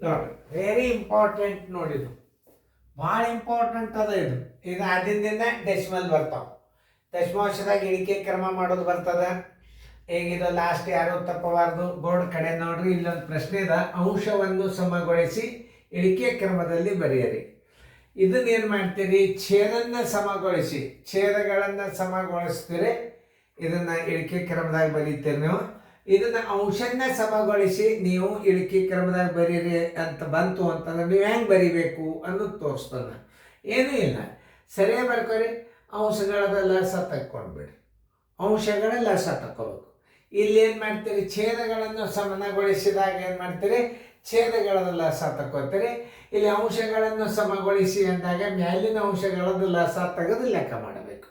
ನೋಡ್ರಿ very important ನೋಡಿದು, ಭಾಳ important ಅದ ಇದು. ಈಗ ಆದಿಂದ ಡೆಸಿಮಲ್ ಬರ್ತಾವ, ದಶಮಾಂಶದಾಗ ಇಳಿಕೆ ಕ್ರಮ ಮಾಡೋದು ಬರ್ತದ. ಹೇಗಿದು ಲಾಸ್ಟ್ ಯಾರು ತಪ್ಪಬಾರ್ದು, ಬೋರ್ಡ್ ಕಡೆ ನೋಡ್ರಿ. ಇಲ್ಲೊಂದು ಪ್ರಶ್ನೆ ಇದೆ, ಅಂಶವನ್ನು ಸಮಗೊಳಿಸಿ ಇಳಿಕೆ ಕ್ರಮದಲ್ಲಿ ಬರೆಯಿರಿ. ಇದನ್ನೇನು ಮಾಡ್ತೀರಿ, ಛೇದನ್ನ ಸಮಗೊಳಿಸಿ, ಛೇದಗಳನ್ನು ಸಮಗೊಳಿಸ್ತೀರಿ, ಇದನ್ನ ಇಳಿಕೆ ಕ್ರಮದಾಗ ಬರೀತೀರಿ ನೀವು. ಇದನ್ನ ಅಂಶನ್ನ ಸಮಗೊಳಿಸಿ ನೀವು ಇಳಿಕೆ ಕ್ರಮದಾಗ ಬರೀರಿ ಅಂತ ಬಂತು ಅಂತಂದ್ರೆ ನೀವು ಹೆಂಗೆ ಬರಿಬೇಕು ಅನ್ನೋದು ತೋರಿಸ್ತಾನೆ. ಏನೂ ಇಲ್ಲ, ಸರಿಯಾಗಿ ಬರ್ಕೊರಿ. ಅಂಶಗಳದ ಲಸ ತಕ್ಕೊಂಡ್ಬಿಡ್ರಿ, ಅಂಶಗಳ ಲಸ ತಕ್ಕೋಬೇಕು. ಇಲ್ಲಿ ಏನು ಮಾಡ್ತೀರಿ, ಛೇದಗಳನ್ನು ಸಮನಗೊಳಿಸಿದಾಗ ಏನು ಮಾಡ್ತೀರಿ, ಛೇದಗಳದ ಲಸ ತಕ್ಕೋತೀರಿ. ಇಲ್ಲಿ ಅಂಶಗಳನ್ನು ಸಮಗೊಳಿಸಿ ಅಂದಾಗ ಮ್ಯಾಲಿನ ಅಂಶಗಳದ್ದು ಲಸ ತೆಗೆದು ಲೆಕ್ಕ ಮಾಡಬೇಕು.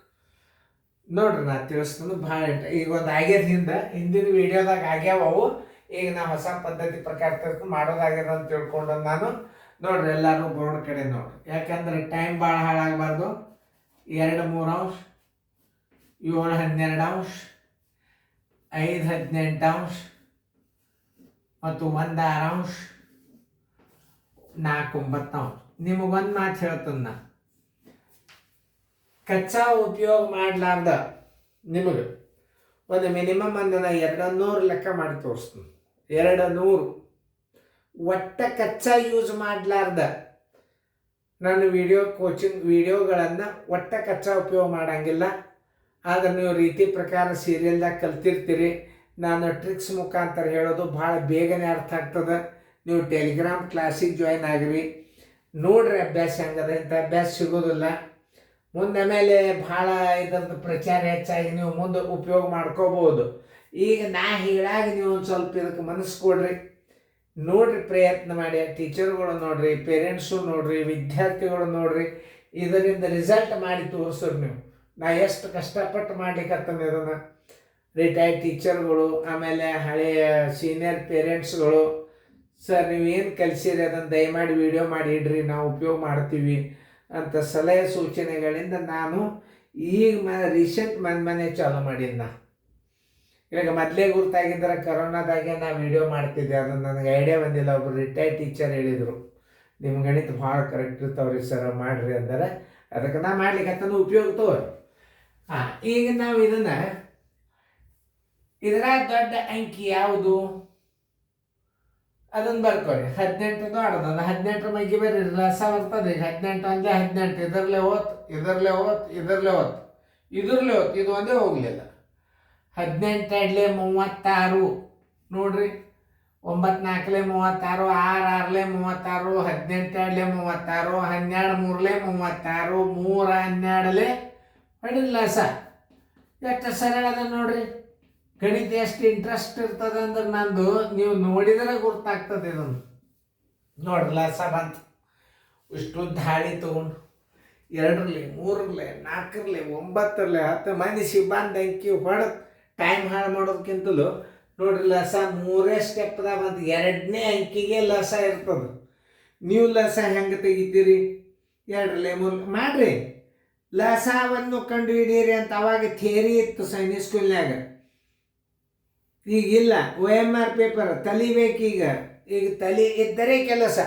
ನೋಡ್ರಿ ನಾ ತಿಳಿಸ್ತಾನು ಭಾಳ ಈಗ ಒಂದು ಆಗ್ಯದ, ಹಿಂದಿನ ವಿಡಿಯೋದಾಗ ಆಗ್ಯಾವವು. ಈಗ ನಾ ಹೊಸ ಪದ್ಧತಿ ಪ್ರಕಾರ ಮಾಡೋದಾಗ್ಯದ ಅಂತ ತಿಳ್ಕೊಂಡು ನಾನು. ನೋಡ್ರಿ ಎಲ್ಲರೂ ಬೋರ್ಡ್ ಕಡೆ ನೋಡ್ರಿ, ಯಾಕಂದ್ರೆ ಟೈಮ್ ಭಾಳ ಹಾಳಾಗಬಾರ್ದು. 2 3 ಅಂಶ, 7 12 ಅಂಶ, 5 18 ಅಂಶ ಮತ್ತು 1 6 ಅಂಶ, 4 9 ಅಂಶ. ನಿಮಗೊಂದು ಮಾತು ಹೇಳ್ತೇನೆ ನಾ, ಕಚ್ಚಾ ಉಪಯೋಗ ಮಾಡಲಾರ್ದ ನಿಮಗೆ ಒಂದು ಮಿನಿಮಮ್ ಒಂದು 200 ಲೆಕ್ಕ ಮಾಡಿ ತೋರಿಸ್ತೀನಿ. 200 ಒಟ್ಟ ಕಚ್ಚಾ ಯೂಸ್ ಮಾಡಲಾರ್ದ ನಾನು ಕೋಚಿಂಗ್ ವಿಡಿಯೋಗಳನ್ನು ಒಟ್ಟ ಕಚ್ಚಾ ಉಪಯೋಗ ಮಾಡೋಂಗಿಲ್ಲ. ಆದರೆ ನೀವು ರೀತಿ ಪ್ರಕಾರ ಸೀರಿಯಲ್ದಾಗ ಕಲ್ತಿರ್ತೀರಿ. ನಾನು ಟ್ರಿಕ್ಸ್ ಮುಖಾಂತರ ಹೇಳೋದು ಭಾಳ ಬೇಗನೆ ಅರ್ಥ ಆಗ್ತದೆ. ನೀವು ಟೆಲಿಗ್ರಾಮ್ ಕ್ಲಾಸಿಗೆ ಜಾಯ್ನ್ ಆಗಿರಿ, ನೋಡ್ರಿ ಅಭ್ಯಾಸ ಹೆಂಗದ. ಇಂಥ ಅಭ್ಯಾಸ ಸಿಗೋದಿಲ್ಲ ಮುಂದೆ. ಮೇಲೆ ಭಾಳ ಇದರದ್ದು ಪ್ರಚಾರ ಹೆಚ್ಚಾಗಿ ನೀವು ಮುಂದೆ ಉಪಯೋಗ ಮಾಡ್ಕೋಬೋದು. ಈಗ ನಾ ಹೀಗಾಗಿ ನೀವು ಒಂದು ಸ್ವಲ್ಪ ಇದಕ್ಕೆ ಮನಸ್ಸು ಕೊಡ್ರಿ, ನೋಡ್ರಿ, ಪ್ರಯತ್ನ ಮಾಡಿ. ಟೀಚರ್ಗಳು ನೋಡ್ರಿ, ಪೇರೆಂಟ್ಸು ನೋಡ್ರಿ, ವಿದ್ಯಾರ್ಥಿಗಳು ನೋಡ್ರಿ. ಇದರಿಂದ ರಿಸಲ್ಟ್ ಮಾಡಿ ತೋರಿಸ್ರಿ ನೀವು. ನಾ ಎಷ್ಟು ಕಷ್ಟಪಟ್ಟು ಮಾಡ್ಲಿಕ್ಕತ್ತನ ಇದನ್ನು. ರಿಟೈರ್ಡ್ ಟೀಚರ್ಗಳು, ಆಮೇಲೆ ಹಳೆಯ ಸೀನಿಯರ್ ಪೇರೆಂಟ್ಸ್ಗಳು, ಸರ್ ನೀವೇನು ಕಲಿಸಿರಿ ಅದನ್ನು ದಯಮಾಡಿ ವಿಡಿಯೋ ಮಾಡಿ ಇಡ್ರಿ, ನಾವು ಉಪಯೋಗ ಮಾಡ್ತೀವಿ ಅಂತ ಸಲಹೆ ಸೂಚನೆಗಳಿಂದ ನಾನು ಈಗ ರೀಸೆಂಟ್ ಮನೆ ಚಾಲು ಮಾಡಿದ್ನ. ಇವಾಗ ಮೊದಲೇ ಗುರ್ತಾಗಿದ್ದರೆ ಕರೋನಾದಾಗೆ ನಾ ವಿಡಿಯೋ ಮಾಡ್ತಿದ್ದೆ, ಅದನ್ನು ನನಗೆ ಐಡಿಯಾ ಬಂದಿಲ್ಲ. ಒಬ್ಬರು ರಿಟೈರ್ಡ್ ಟೀಚರ್ ಹೇಳಿದರು, ನಿಮ್ಮ ಗಣಿತ ಭಾಳ ಕರೆಕ್ಟ್ ಇರ್ತಾವ್ರಿ ಸರ್, ಮಾಡಿರಿ ಅಂದರೆ. ಅದಕ್ಕೆ ನಾ ಮಾಡ್ಲಿಕ್ಕೆ ಉಪಯೋಗ ತಗೋರಿ. ಈಗ ನಾವು ಇದರ ದೊಡ್ಡ ಅಂಕಿ ಯಾವುದು ಅದನ್ನು ಬರ್ಕೊರಿ. 18 ದೊಡ್ಡದ, 18 ಮೈಗೆ ಬರ್ರಿ, ರಸ ಬರ್ತದೆ. ಈಗ 18 ಅಂದರೆ 18, ಇದರಲ್ಲೇ ಹೋತ್, ಇದರಲ್ಲೇ ಹೋತ್, ಇದರಲ್ಲೇ ಹೋತ್, ಇದರಲ್ಲೇ ಹೋತ್, ಇದು ಒಂದೇ ಹೋಗಲಿಲ್ಲ. 18 2 36 ನೋಡ್ರಿ, 9 4 36, 6 6 36, 18 2 36, 12 3 36, 3 12 ಹೊಡಿಲ್ಲ ಲಸ. ಎಷ್ಟು ಸರಳ ಅದ ನೋಡ್ರಿ. ಗಣಿತ ಎಷ್ಟು ಇಂಟ್ರೆಸ್ಟ್ ಇರ್ತದೆ ಅಂದ್ರೆ ನಂದು ನೀವು ನೋಡಿದರೆ ಗೊತ್ತಾಗ್ತದೆ. ಇದನ್ನು ನೋಡ್ರಿ, ಲಸ ಬಂತು. ಇಷ್ಟು ದಾಳಿ ತೊಗೊಂಡು 2ರಲ್ಲಿ 3ರಲ್ಲಿ 4ರಲ್ಲಿ 9ರಲ್ಲಿ 10 ಮಂದಿ ಸಿಬ್ಬಂದಿ ಅಂಕಿ ಹೊಡೆದು ಟೈಮ್ ಹಾಳು ಮಾಡೋದಕ್ಕಿಂತಲೂ ನೋಡ್ರಿ, ಲಸ 3 ಸ್ಟೆಪ್ದಾಗ ಬಂತು. 2ನೇ ಅಂಕಿಗೆ ಲಸ ಇರ್ತದೆ. ನೀವು ಲಸ ಹೆಂಗೆ ತೆಗಿತೀರಿ? 2ರಲ್ಲಿ 3 ಮಾಡ್ರಿ. ಲಸವನ್ನು ಕಂಡು ಹಿಡೀರಿ ಅಂತ ಅವಾಗ ಥಿಯರಿ ಇತ್ತು ಸೈನಿಕ್ ಸ್ಕೂಲ್ನಾಗ. ಈಗಿಲ್ಲ. OMR ಪೇಪರ್ ತಲಿಬೇಕೀಗ. ಈಗ ತಲೆ ಇದ್ದರೆ ಕೆಲಸ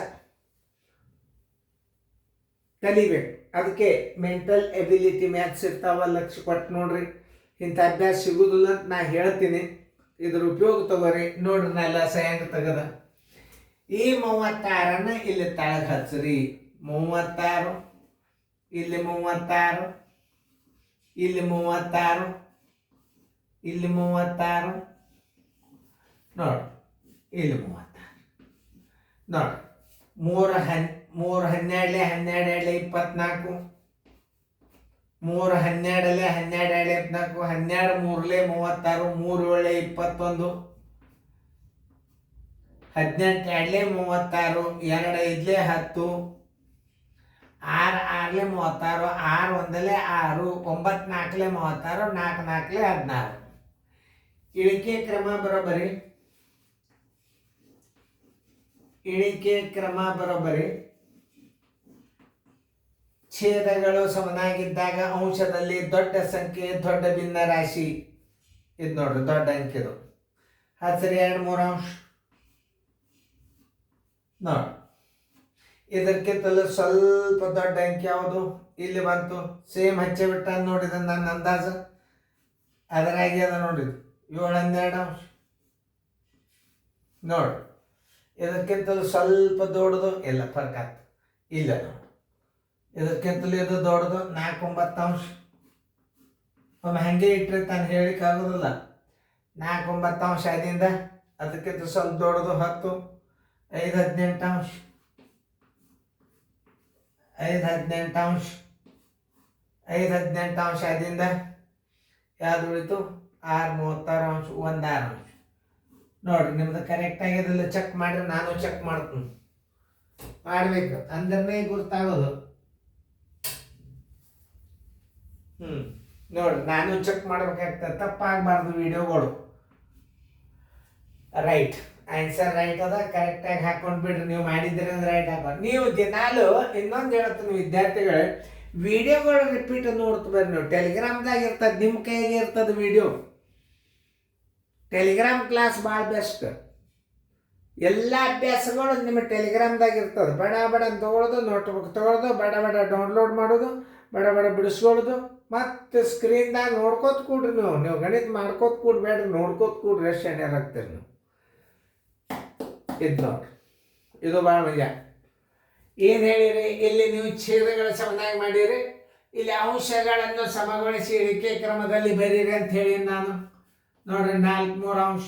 ಕಲಿಬೇಕು. ಅದಕ್ಕೆ ಮೆಂಟಲ್ ಎಬಿಲಿಟಿ ಮ್ಯಾಥ್ಸ್ ಇರ್ತಾವ, ಲಕ್ಷ್ಯ ಕೊಟ್ಟು ನೋಡ್ರಿ. ಇಂಥ ಅಭ್ಯಾಸ ಸಿಗೋದಿಲ್ಲ ಅಂತ ನಾ ಹೇಳ್ತೀನಿ, ಇದ್ರ ಉಪಯೋಗ ತಗೋರಿ. ನೋಡ್ರಿ ನಾ ಲಸ ಹೆಂಗೆ ತೆಗದ. ಈ 36 ಇಲ್ಲಿ ತಳಗೆ ಹಚ್ಚ್ರಿ. 36 ಇಲ್ಲಿ 36, ಇಲ್ಲಿ 36, ಇಲ್ಲಿ 36 ನೋಡಿ, ಇಲ್ಲಿ 36 ನೋಡಿ. 3 12 12 24, 3 12 12 24, 12 3 36, 3 7 21, 18 2 36, 2 5 10, 6 6 36, 6 1 6, 9 4 36, 4 4 16. ಇಳಿಕೆ ಕ್ರಮ ಬರೋಬ್ಬರಿ. ಇಳಿಕೆ ಕ್ರಮ ಬರೋಬ್ಬರಿ. ಛೇದಗಳು ಸಮನಾಗಿದ್ದಾಗ ಅಂಶದಲ್ಲಿ ದೊಡ್ಡ ಸಂಖ್ಯೆ ದೊಡ್ಡ ಭಿನ್ನ ರಾಶಿ. ಇದು ನೋಡ್ರಿ ದೊಡ್ಡ ಅಂಕಿದು. ಹಚ್ಚಿರಿ 2 3 ಅಂಶ, ನೋಡಿ, ಇದಕ್ಕಿಂತಲೂ ಸ್ವಲ್ಪ ದೊಡ್ಡ ಅಂಕಿ ಯಾವುದು ಇಲ್ಲಿ ಬಂತು. ಸೇಮ್ ಹಚ್ಚೆ ಬಿಟ್ಟ ನೋಡಿದ ನನ್ನ ಅಂದಾಜು ಅದರಾಗೆ ಅದ ನೋಡಿದ್ದು 7 12 ನೋಡಿ. ಇದಕ್ಕಿಂತಲೂ ಸ್ವಲ್ಪ ದೊಡ್ಡದು ಇಲ್ಲ ಫರ್ಕ್ ಆಗ್ತದೆ. ಇಲ್ಲ ನೋಡಿ, ಇದಕ್ಕಿಂತಲೂ ಇದು ದೊಡ್ಡದು 4 9 ಒಮ್ಮೆ ಹಾಗೆ ಇಟ್ಟರೆ ತಾನು ಹೇಳಿಕ್ಕೆ ಆಗೋದಿಲ್ಲ. 4 9 ಅದರಿಂದ ಅದಕ್ಕಿಂತ ಸ್ವಲ್ಪ ದೊಡ್ಡದು 10 5 18 5 18 5 18 ಅದರಿಂದ ಯಾವ್ದು ಉಳಿತು 6 36 1 6 ನೋಡ್ರಿ. ನಿಮ್ದು ಕರೆಕ್ಟ್ ಆಗಿರೋದಿಲ್ಲ ಚೆಕ್ ಮಾಡಿರಿ, ನಾನು ಚೆಕ್ ಮಾಡ್ತೀನಿ. ಮಾಡಬೇಕು ಅಂದ್ರೆ ಗುರ್ತಾಗೋದು. ನೋಡ್ರಿ, ನಾನು ಚೆಕ್ ಮಾಡ್ಬೇಕಾಗ್ತದೆ, ತಪ್ಪಾಗಬಾರ್ದು ವಿಡಿಯೋಗಳು. ರೈಟ್ ಆನ್ಸರ್ ರೈಟ್ ಅದ, ಕರೆಕ್ಟಾಗಿ ಹಾಕೊಂಡು ಬಿಡ್ರಿ. ನೀವು ಮಾಡಿದ್ರಿ ಅಂದ್ರೆ ರೈಟ್ ಹಾಕೊಂಡು. ನೀವು ದಿನಾಲು ಇನ್ನೊಂದು ಹೇಳ್ತೀನಿ ವಿದ್ಯಾರ್ಥಿಗಳು, ವಿಡಿಯೋಗಳು ರಿಪೀಟ್ ನೋಡ್ತು ಬರ್ರಿ. ನೀವು ಟೆಲಿಗ್ರಾಮ್ದಾಗ ಇರ್ತದೆ, ನಿಮ್ಮ ಕೈಗೆ ಇರ್ತದೆ ವಿಡಿಯೋ. ಟೆಲಿಗ್ರಾಮ್ ಕ್ಲಾಸ್ ಭಾಳ ಬೆಸ್ಟ್. ಎಲ್ಲ ಅಭ್ಯಾಸಗಳು ನಿಮ್ಮ ಟೆಲಿಗ್ರಾಮ್ದಾಗ ಇರ್ತದೆ. ಬಡ ಬಡ ತೊಗೊಳೋದು, ನೋಟ್ಬುಕ್ ತೊಗೊಳೋದು, ಬಡ ಬಡ ಡೌನ್ಲೋಡ್ ಮಾಡೋದು, ಬಡ ಬಡ ಬಿಡಿಸ್ಕೊಳ್ಳೋದು, ಮತ್ತು ಸ್ಕ್ರೀನ್ದಾಗ ನೋಡ್ಕೋತ ಕೂಡ್ರಿ. ನೀವು ಗಣಿತ ಮಾಡ್ಕೋತ ಕೂಡ್ಬೇಡ್ರಿ, ನೋಡ್ಕೋತ ಕೂಡ್ರಿ. ಎಷ್ಟು ಎಣ್ಣೆರಾಗ್ತೀರಿ ನೀವು. ಇದು ನೋಡ್ರಿ, ಇದು ಭಾಳ ಮಜಾ. ಏನು ಹೇಳಿರಿ, ಇಲ್ಲಿ ನೀವು ಛೇದಗಳ ಸಮನಾಗಿ ಮಾಡಿರಿ, ಇಲ್ಲಿ ಅಂಶಗಳನ್ನು ಸಮಗೊಳಿಸಿ ಇಳಿಕೆ ಕ್ರಮದಲ್ಲಿ ಬರೀರಿ ಅಂತ ಹೇಳಿ ನಾನು. ನೋಡ್ರಿ, 4 3 ಅಂಶ,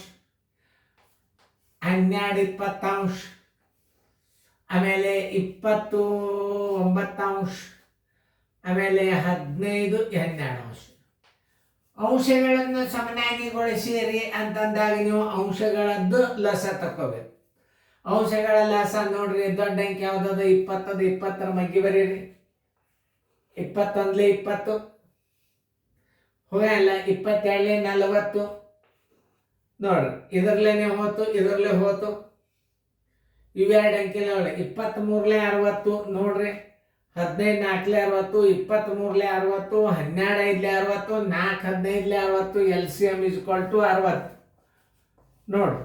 12 20 ಅಂಶ, ಆಮೇಲೆ 20 9 ಅಂಶ, ಆಮೇಲೆ 15 12 ಅಂಶ. ಅಂಶಗಳನ್ನು ಸಮನಾಗಿಗೊಳಿಸಿರಿ ಅಂತಂದಾಗ ನೀವು ಅಂಶಗಳದ್ದು ಲಸ ತಕ್ಕೋಬೇಕು. ಅಂಶಗಳ ಲಸ ನೋಡ್ರಿ, ದೊಡ್ಡ ಅಂಕಿ ಯಾವುದದು 20 20 ಮಗ್ಗಿ ಬರೀರಿ. 21 20 ಹೋಗಲ್ಲ, 22 40 ನೋಡ್ರಿ. ಇದರಲ್ಲೇನೆ ಹೋತು, ಇದರಲ್ಲೇ ಹೋತು. ಇವೆರಡು ಅಂಕಿಲ 23 60 ನೋಡ್ರಿ. 15 4 60, 23 60, 12 5 60, 4 15 60, LCM = 60 ನೋಡ್ರಿ.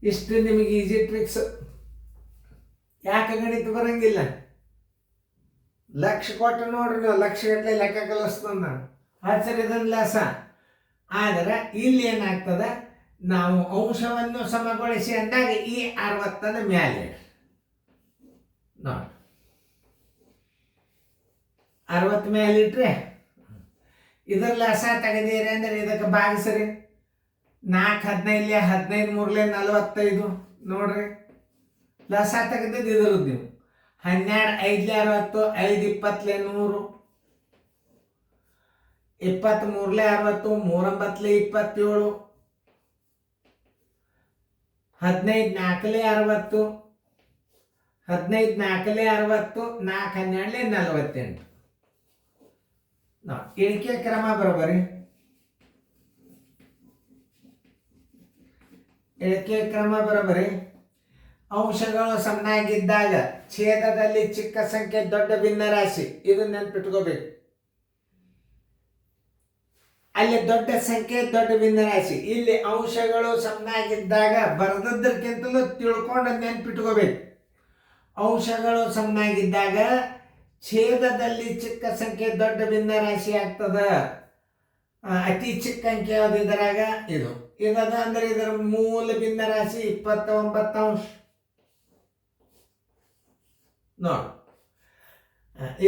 ಇಷ್ಟು ನಿಮಗೆ ಈಸಿ ಟ್ರಿಕ್ಸ್. ಯಾಕೆ ಗಣಿತ ಬರಂಗಿಲ್ಲ? ಲಕ್ಷ ಕೊಟ್ಟು ನೋಡ್ರಿ, ನೀವು ಲಕ್ಷಗಟ್ಟಲೆ ಲೆಕ್ಕ ಕಲಿಸ್ತಂದು ನಾನು ಹಚ್ಚರಿ ಇದನ್ನ ಲೆಸ. ಆದರೆ ಇಲ್ಲಿ ಏನಾಗ್ತದೆ, ನಾವು ಅಂಶವನ್ನು ಸಮಗೊಳಿಸಿ ಅಂದಾಗ ಈ 60 ಮೇಲೆ ನೋಡಿ, 60 ಮೇಲೆ ಇಟ್ರೆ ಇದರ ಲಸ ತೆಗೆದಿರಿ ಅಂದ್ರೆ ಇದಕ್ಕೆ ಭಾಗಿಸ್ರಿ. 4 15 15 3 45 ನೋಡ್ರಿ. ಲಸ ತೆಗೆದಿದ್ದು ಇದ್ರದ್ದು ನೀವು. 12 5 60, 5 20 100, 23 60, 3 9 27, 15 4 60, 15 4 60, 4 12 48 ಇಳಿಕೆ ಕ್ರಮ ಬರೋಬರಿ. ಇಳಿಕೆ ಕ್ರಮ ಬರೋಬರಿ. ಅಂಶಗಳು ಸಮನಾಗಿದ್ದಾಗ ಛೇದದಲ್ಲಿ ಚಿಕ್ಕ ಸಂಖ್ಯೆ ದೊಡ್ಡ ಭಿನ್ನರಾಶಿ, ಇದನ್ನ ನೆನ್ಪಿಟ್ಕೋಬೇಕು. ಅಲ್ಲಿ ದೊಡ್ಡ ಸಂಖ್ಯೆ ದೊಡ್ಡ ಭಿನ್ನರಾಶಿ, ಇಲ್ಲಿ ಅಂಶಗಳು ಸಮನಾಗಿದ್ದಾಗ ಬರೆದದ್ದಕ್ಕಿಂತಲೂ ತಿಳ್ಕೊಂಡು ನೆನ್ಪಿಟ್ಕೋಬೇಕು. ಅಂಶಗಳು ಸಮನಾಗಿದ್ದಾಗ ಛೇದದಲ್ಲಿ ಚಿಕ್ಕ ಸಂಖ್ಯೆ ದೊಡ್ಡ ಭಿನ್ನರಾಶಿ ಆಗ್ತದ. ಅತಿ ಚಿಕ್ಕ ಅಂಕೆ ಯಾವುದು ಇದರಾಗ? ಇದು ಇದದ ಅಂದ್ರೆ ಇದರ ಮೂಲ ಭಿನ್ನರಾಶಿ 29 ಅಂಶ ನೋಡಿ.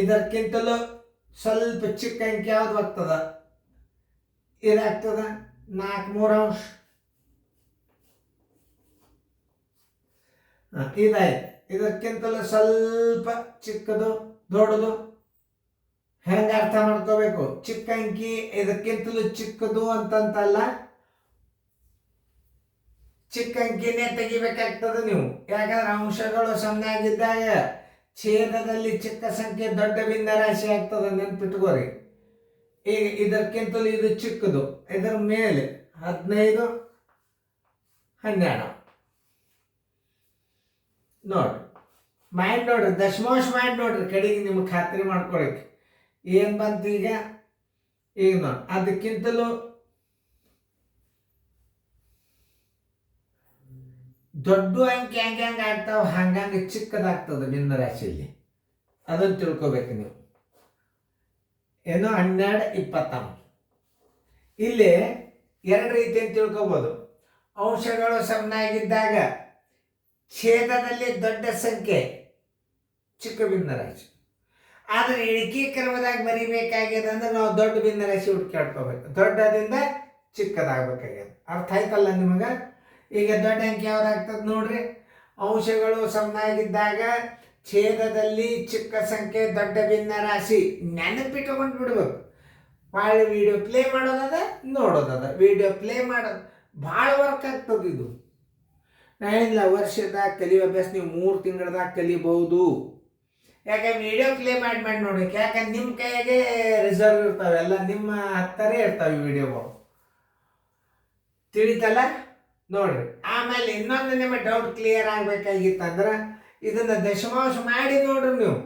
ಇದಕ್ಕಿಂತಲೂ ಸ್ವಲ್ಪ ಚಿಕ್ಕ ಅಂಕೆ ಯಾವ್ದು ಆಗ್ತದ? ಇದಾಗ್ತದ 4 3 ಅಂಶ. ಇದಾಯ್ತು. ಇದಕ್ಕಿಂತಲೂ ಸ್ವಲ್ಪ ಚಿಕ್ಕದು ದೊಡ್ಡದು ಹೆಂಗ ಅರ್ಥ ಮಾಡ್ಕೋಬೇಕು? ಚಿಕ್ಕ ಅಂಕಿ ಇದಕ್ಕಿಂತಲೂ ಚಿಕ್ಕದು ಅಂತಂತಲ್ಲ, ಚಿಕ್ಕ ಅಂಕಿನೇ ತೆಗಿಬೇಕಾಗ್ತದೆ ನೀವು. ಯಾಕಂದ್ರೆ ಅಂಶಗಳು ಸಮನಾಗಿದ್ದಾಗ ಛೇದದಲ್ಲಿ ಚಿಕ್ಕ ಸಂಖ್ಯೆ ದೊಡ್ಡ ಭಿನ್ನರಾಶಿ ಆಗ್ತದೆ, ನೆನ್ಪಿಟ್ಕೋರಿ. ಈಗ ಇದಕ್ಕಿಂತಲೂ ಇದು ಚಿಕ್ಕದು, ಇದರ ಮೇಲೆ 15 12 ನೋಡ್ರಿ. ಮಾಡಿ ನೋಡ್ರಿ, ದಶಮಾಂಶ ಮಾಡಿ ನೋಡ್ರಿ, ಕಡೆಗೆ ನಿಮ್ಗೆ ಖಾತ್ರಿ ಮಾಡ್ಕೊಳಕ್ಕೆ ಏನು ಬಂತು ಈಗ. ಈಗ ನೋಡಿ, ಅದಕ್ಕಿಂತಲೂ ದೊಡ್ಡ ಅಂಕಿ ಹೆಂಗೆ ಆಗ್ತಾವ ಹಂಗಂಗೆ ಚಿಕ್ಕದಾಗ್ತದೆ ಭಿನ್ನ ರಾಶಿಯಲ್ಲಿ. ಅದನ್ನು ತಿಳ್ಕೊಬೇಕು ನೀವು. ಏನು 12, 20. ಇಲ್ಲಿ ಎರಡು ರೀತಿಯನ್ನು ತಿಳ್ಕೊಬೋದು. ಅಂಶಗಳು ಸಮನಾಗಿದ್ದಾಗ ಛೇದದಲ್ಲಿ ದೊಡ್ಡ ಸಂಖ್ಯೆ ಚಿಕ್ಕ ಭಿನ್ನರಾಶಿ. ಆದರೆ ಇಳಿಕೆ ಕ್ರಮದಾಗ ಬರಿಬೇಕಾಗ್ಯದ ಅಂದ್ರೆ ನಾವು ದೊಡ್ಡ ಭಿನ್ನರಾಶಿ ಹುಡ್ಕಾಡ್ಕೋಬೇಕು. ದೊಡ್ಡದಿಂದ ಚಿಕ್ಕದಾಗಬೇಕಾಗ್ಯದ. ಅರ್ಥ ಆಯ್ತಲ್ಲ ನಿಮಗೆ? ಈಗ ದೊಡ್ಡ ಅಂಕಿ ಯಾವ್ದಾಗ್ತದೆ ನೋಡ್ರಿ. ಅಂಶಗಳು ಸಮನಾಗಿದ್ದಾಗ ಛೇದದಲ್ಲಿ ಚಿಕ್ಕ ಸಂಖ್ಯೆ ದೊಡ್ಡ ಭಿನ್ನರಾಶಿ. ನೆನಪಿಟ್ಕೊಂಡು ಬಿಡ್ಬೇಕು. ಭಾಳ ವಿಡಿಯೋ ಪ್ಲೇ ಮಾಡೋದದ, ನೋಡೋದದ. ವಿಡಿಯೋ ಪ್ಲೇ ಮಾಡೋದು ಭಾಳ ವರ್ಕ್ ಆಗ್ತದೆ. ಇದು ನಾನಿಲ್ಲ ವರ್ಷದಾಗ ಕಲಿಯೋ ಅಭ್ಯಾಸ ನೀವು 3 ತಿಂಗಳದಾಗ ಕಲಿಬಹುದು. ಯಾಕೆ ವಿಡಿಯೋ ಪ್ಲೇ ಮಾಡಿ ನೋಡೋಕೆ? ಯಾಕಂದ್ರೆ ನಿಮ್ಮ ಕೈಯಾಗೆ ರಿಸರ್ವ್ ಇರ್ತಾವೆ, ಎಲ್ಲ ನಿಮ್ಮ ಹತ್ತರೇ ಇರ್ತಾವೆ ವಿಡಿಯೋಗಳು. ತಿಳಿತಲ್ಲ? ನೋಡ್ರಿ. ಆಮೇಲೆ ಇನ್ನೊಂದು ನಿಮ್ಮ ಡೌಟ್ ಕ್ಲಿಯರ್ ಆಗ್ಬೇಕಾಗಿತ್ತಂದ್ರೆ ಇದನ್ನ ದಶಮಾಂಶ ಮಾಡಿ ನೋಡ್ರಿ ನೀವು.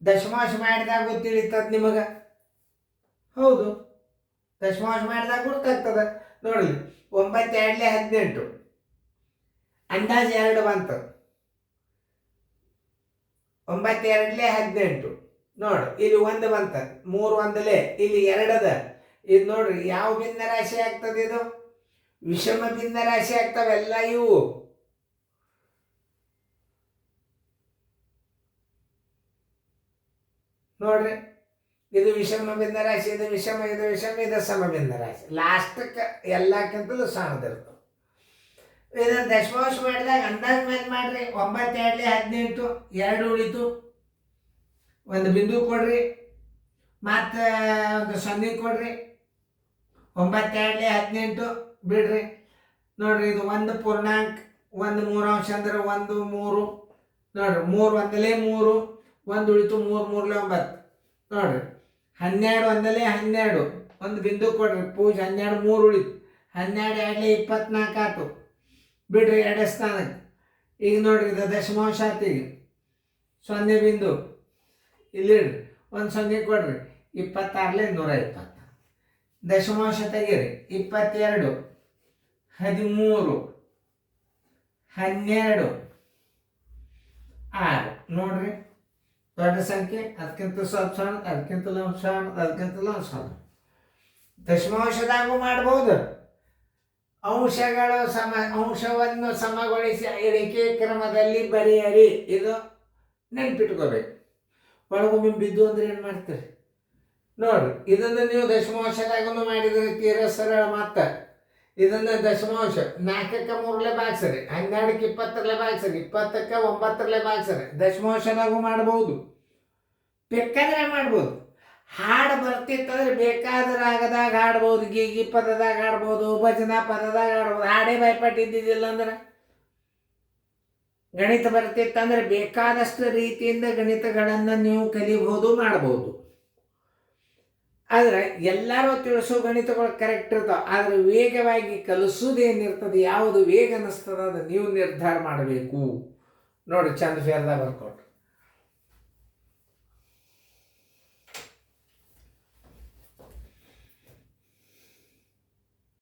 ದಶಮಾಂಶ ಮಾಡಿದಾಗ ತಿಳಿತದ ನಿಮಗೆ. ಹೌದು, ದಶಮಾಂಶ ಮಾಡಿದಾಗ ಗೊತ್ತಾಗ್ತದೆ. ನೋಡ್ರಿ, 9 2 18 ಅಂದಾಜು 2 ಬಂತು. 9 2 18 ನೋಡ್ರಿ, ಇಲ್ಲಿ 1 ಬಂತ, 3 1 ಇಲ್ಲಿ 2 ಅದ. ಇದು ನೋಡ್ರಿ ಯಾವ ಭಿನ್ನ ರಾಶಿ ಆಗ್ತದೆ? ಇದು ವಿಷಮ ಭಿನ್ನ ರಾಶಿ ಆಗ್ತಾವೆಲ್ಲ ಇವು. ನೋಡ್ರಿ, ಇದು ವಿಷಮ ಭಿನ್ನ ರಾಶಿ, ಇದು ವಿಷಮ, ಇದು ವಿಷಮ, ಇದು ಸಮ ಭಿನ್ನ ರಾಶಿ. ಲಾಸ್ಟಕ್ಕೆ ಎಲ್ಲಕ್ಕಿಂತಲೂ ಸಣ್ಣದಿರ್ತವೆ. ಇದನ್ನು ದಶಮಾಂಶ ಮಾಡಿದಾಗ ಅಂದಾಜು ಮೇಲೆ ಮಾಡ್ರಿ. 9 2 18 2 ಉಳಿತು. ಒಂದು ಬಿಂದು ಕೊಡ್ರಿ, ಮತ್ತು ಒಂದು 0 ಕೊಡ್ರಿ. 9 2 18 ಬಿಡ್ರಿ. ನೋಡ್ರಿ, ಇದು 1 ಪೂರ್ಣಾಂಕ, 1 3 ಅಂದ್ರೆ 1 3. ನೋಡ್ರಿ, 3 1 3, 1 ಉಳಿತು, 3 3 9. ನೋಡ್ರಿ, 12 1 12, ಒಂದು ಬಿಂದು ಕೊಡ್ರಿ. ಪೂಜೆ 12 3 ಉಳಿತು. 12 2 24 ಆಯ್ತು. ಬಿಡ್ರಿ 2 ಸ್ಥಾನಕ್ಕೆ. ಈಗ ನೋಡ್ರಿ, ಇದು ದಶಮಾಂಶ ಆಯ್ತು. ಈಗ 0 ಬಿಂದು ಇಲ್ಲಿಡ್ರಿ, ಒಂದು 0 ಕೊಡ್ರಿ. 26 120. ದಶಮಾಂಶ ತೆಗೀರಿ. 22 13 12 6. ನೋಡ್ರಿ, ದೊಡ್ಡ ಸಂಖ್ಯೆ, ಅದಕ್ಕಿಂತ ಸ್ವಲ್ಪ ಸಣ್ಣ, ಅದಕ್ಕಿಂತಲೂ ಸಣ್ಣ, ಅದಕ್ಕಿಂತಲೂ ಸಣ್ಣ. ದಶಮಾಂಶದಾಗೂ ಮಾಡ್ಬೋದು. ಅಂಶವನ್ನು ಸಮಗೊಳಿಸಿ ಇಳಿಕೆ ಕ್ರಮದಲ್ಲಿ ಬರೆಯಿರಿ. ಇದು ನೆನ್ಪಿಟ್ಕೋಬೇಕು. ಒಳಗೊಮ್ಮೆ ಬಿದ್ದು ಅಂದ್ರೆ ಏನು ಮಾಡ್ತೀರಿ? ನೋಡ್ರಿ, ಇದನ್ನು ನೀವು ದಶಮಾಂಶದಾಗೂ ಮಾಡಿದ್ರೆ ತೀರ ಸರಳ. ಮಾತ್ರ ಇದನ್ನು ದಶಮಾಂಶ 4ಕ್ಕೆ 3 ಭಾಗಿಸ್ರಿ, 12ಕ್ಕೆ 20 ಭಾಗಿಸ್ರಿ, 20ಕ್ಕೆ 9 ಭಾಗಿಸ್ರಿ. ದಶಮಾಂಶದಾಗೂ ಮಾಡ್ಬೋದು, ಬೇಕಾದ್ರೆ ಮಾಡ್ಬೋದು. ಹಾಡು ಬರ್ತಿತ್ತಂದ್ರೆ ಬೇಕಾದ ರಾಗದಾಗ ಹಾಡ್ಬೋದು, ಗೀಗಿ ಪದದಾಗ ಹಾಡ್ಬೋದು, ಭಜನಾ ಪದದಾಗ ಹಾಡ್ಬೋದು. ಹಾಡೇ ಭಯಪಟ್ಟಿದ್ದಿದ್ದಿಲ್ಲ ಅಂದ್ರೆ ಗಣಿತ ಬರ್ತಿತ್ತಂದ್ರೆ ಬೇಕಾದಷ್ಟು ರೀತಿಯಿಂದ ಗಣಿತಗಳನ್ನು ನೀವು ಕಲಿಬಹುದು, ಮಾಡ್ಬೋದು. ಆದರೆ ಎಲ್ಲರೂ ತಿಳಿಸೋ ಗಣಿತಗಳು ಕರೆಕ್ಟ್ ಇರ್ತಾವೆ. ಆದರೆ ವೇಗವಾಗಿ ಕಲಿಸೋದೇನಿರ್ತದೆ, ಯಾವುದು ವೇಗ ಅನ್ನಿಸ್ತದೆ, ಅದು ನೀವು ನಿರ್ಧಾರ ಮಾಡಬೇಕು. ನೋಡಿ, ಚಂದ ಫೇರ್ದಾಗ ಬರ್ಕೊಟ್ರು.